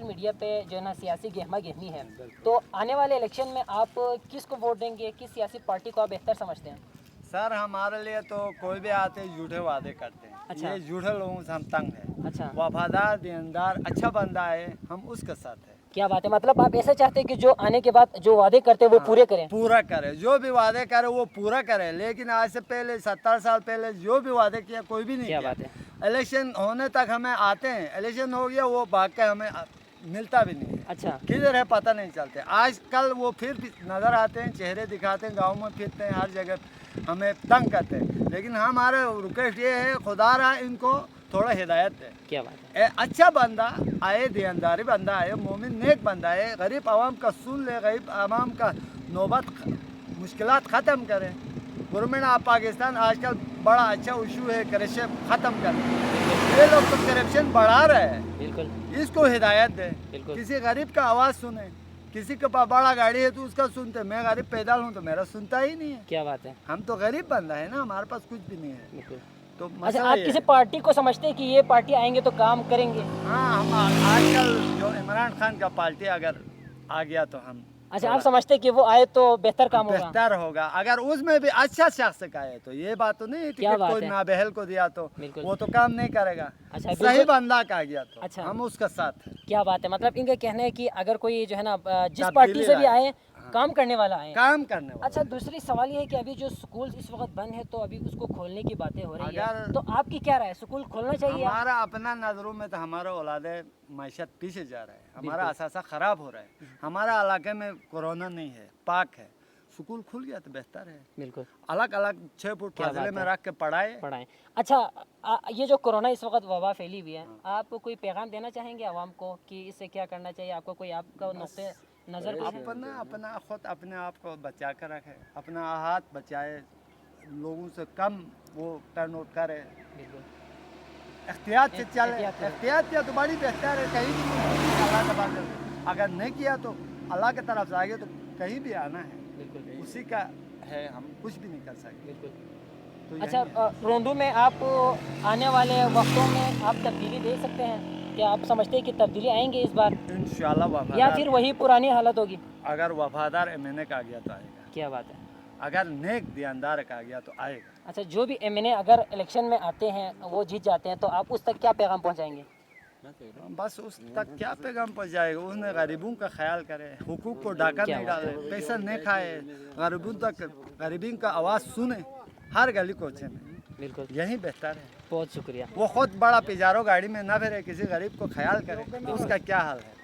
Media पे जो है ना सियासी गहमा गहमी है, तो आने वाले इलेक्शन में आप किसको वोट देंगे, किस सियासी पार्टी को आप बेहतर समझते हैं? सर हमारे लिए तो कोई भी आते झूठे वादे करते हैं। अच्छा। ये झूठे लोगों से हम तंग हैं। अच्छा, वफादार दीनदार अच्छा बंदा है, हम उसके साथ है। क्या बात है, मतलब आप ऐसा चाहते हैं कि जो आने के बाद जो वादे करते हैं वो पूरे करें? पूरा करे, जो भी वादे करे वो पूरा करे। लेकिन आज से पहले 70 साल पहले जो भी वादे किया कोई भी नहीं क्या किया। बात है। इलेक्शन होने तक हमें आते हैं, इलेक्शन हो गया वो भाग के हमें मिलता भी नहीं है। अच्छा, किधर है पता नहीं चलते। आजकल वो फिर भी नज़र आते हैं, चेहरे दिखाते हैं, गाँव में फिरते हैं, हर जगह हमें तंग करते हैं। लेकिन हमारे रिक्वेस्ट ये है, खुदा रहा इनको थोड़ा हिदायत है। क्या बात है। अच्छा बंदा आए, दीनदारी बंदा आए, मोमिन नेक बंदा है, गरीब आवाम का सुन ले, गरीब आवाम का नौबत मुश्किलात ख़त्म करें। गवर्नमेंट ऑफ पाकिस्तान आजकल बड़ा अच्छा इशू है, करप्शन ख़त्म करें। ये लोग तो करप्शन बढ़ा रहे हैं, बिल्कुल इसको हिदायत दे। बिल्कुल। किसी गरीब का आवाज़ सुने, किसी के पास बड़ा गाड़ी है तो उसका सुनते। मैं गरीब पैदा हूँ तो मेरा सुनता ही नहीं है। क्या बात है। हम तो गरीब बंदा है ना, हमारे पास कुछ भी नहीं है। बिल्कुल। तो अच्छा, मसला आप ये किसी है। पार्टी को समझते हैं कि ये पार्टी आएंगे तो काम करेंगे? हाँ, हम आजकल जो इमरान खान का पार्टी अगर आ गया तो हम अच्छा, आप समझते हैं कि वो आए तो बेहतर काम होगा? बेहतर होगा। अगर उसमें भी अच्छा शख्स का है तो ये बात तो नहीं है क्या कि बात कोई है। नाबहल को दिया तो बिल्कुल। वो तो काम नहीं करेगा। अच्छा, सही बिल्कुल। बंदा का गया तो अच्छा। हम उसका साथ हैं। क्या बात है, मतलब इनका कहना है कि अगर कोई जो है ना जिस तब्दीली पार्टी से भी लाए। आए, काम करने वाला आए। काम करने वाला। अच्छा, दूसरी सवाल ये है कि अभी जो स्कूल इस वक्त बंद है तो अभी उसको खोलने की बातें हो रही है, अगर- तो आपकी क्या राय है, स्कूल खोलना चाहिए? हमारा अपना नजरों में तो हमारा औलादे मैशत पीछे जा रहा है, हमारा बिल्कुल। असासा खराब हो रहा है। हमारा इलाके में कोरोना नहीं है, पाक है। स्कूल खुल गया तो बेहतर है। बिल्कुल, अलग अलग 6 फुट क्या फासले बात में है। रख के पढ़ाए। पढ़ाएं। अच्छा, ये जो कोरोना इस वक्त वबा फैली हुई है, आप कोई पैगाम देना चाहेंगे आवाम को कि इससे क्या करना चाहिए? आपको कोई आपका नुक्ते नज़र कोई है? अपना खुद अपने आप को बचा कर रखे, अपना हाथ बचाए, लोगों से कम वो टर्न आउट करे, बिल्कुल। एहतियात से चले। एहतियात करें। एहतियात किया तो बड़ी बेहतर है। कहीं भी नहीं, अल्लाह तबारक से। अगर नहीं किया तो अल्लाह की तरफ से आगे तो कहीं भी आना है, बिल्कुल उसी का है, हम कुछ भी नहीं कर सकते। बिल्कुल। तो यही अच्छा, है। रोंदू में आप आने वाले वक्तों में आप तब्दीली देख सकते हैं? क्या आप समझते हैं कि तब्दीली आएंगे इस बार, इंशाल्लाह या वफादार, फिर वही पुरानी हालत होगी? अगर वफादार एमएनए का आ गया तो आएगा, क्या बात है। अगर नेक दीनदार का आ गया तो आएगा। अच्छा, जो भी एमएनए अगर इलेक्शन में आते हैं, वो जीत जाते हैं, तो आप उस तक क्या पैगाम पहुंचाएंगे? बस उस तक क्या पैगाम पहुँचाएगा? उसने गरीबों का ख्याल करे, हुकूक को डाका क्या नहीं बात डाले, पैसा नहीं खाए, गरीबों तक गरीबी का आवाज़ सुने हर गली कोचे में। बिल्कुल, यही बेहतर है। बहुत शुक्रिया। वो खुद बड़ा पिजारो गाड़ी में ना फिरे, किसी गरीब को ख्याल करे तो उसका क्या हाल है।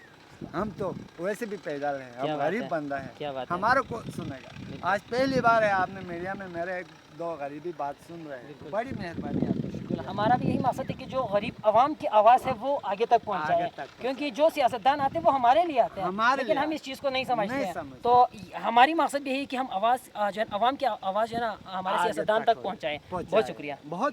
हम तो वैसे भी पैदल हैं, क्या हम बात गरीब है। बंदा क्या है, बात है। हमारे को सुनेगा। आज पहली बार है आपने मीडिया में मेरे एक दो गरीबी बात सुन रहे हैं, बिल्कुल। बड़ी मेहरबानी आपकी। बिल्कुल, हमारा भी यही मकसद है कि जो गरीब आवाम की आवाज़ है वो आगे तक पहुंचाए, आगे तक क्योंकि जो सियासतदान आते हैं वो हमारे लिए आते हैं, हमारे लेकिन लिए हम इस चीज़ को नहीं समझते नहीं हैं। समझते। तो हमारी मकसद भी यही कि हम आवाज़ जो है आवाम की आवाज़ जो है ना हमारे आगे सियासतदान तक हो, पहुंचाएं। पहुंचाए। बहुत शुक्रिया। बहुत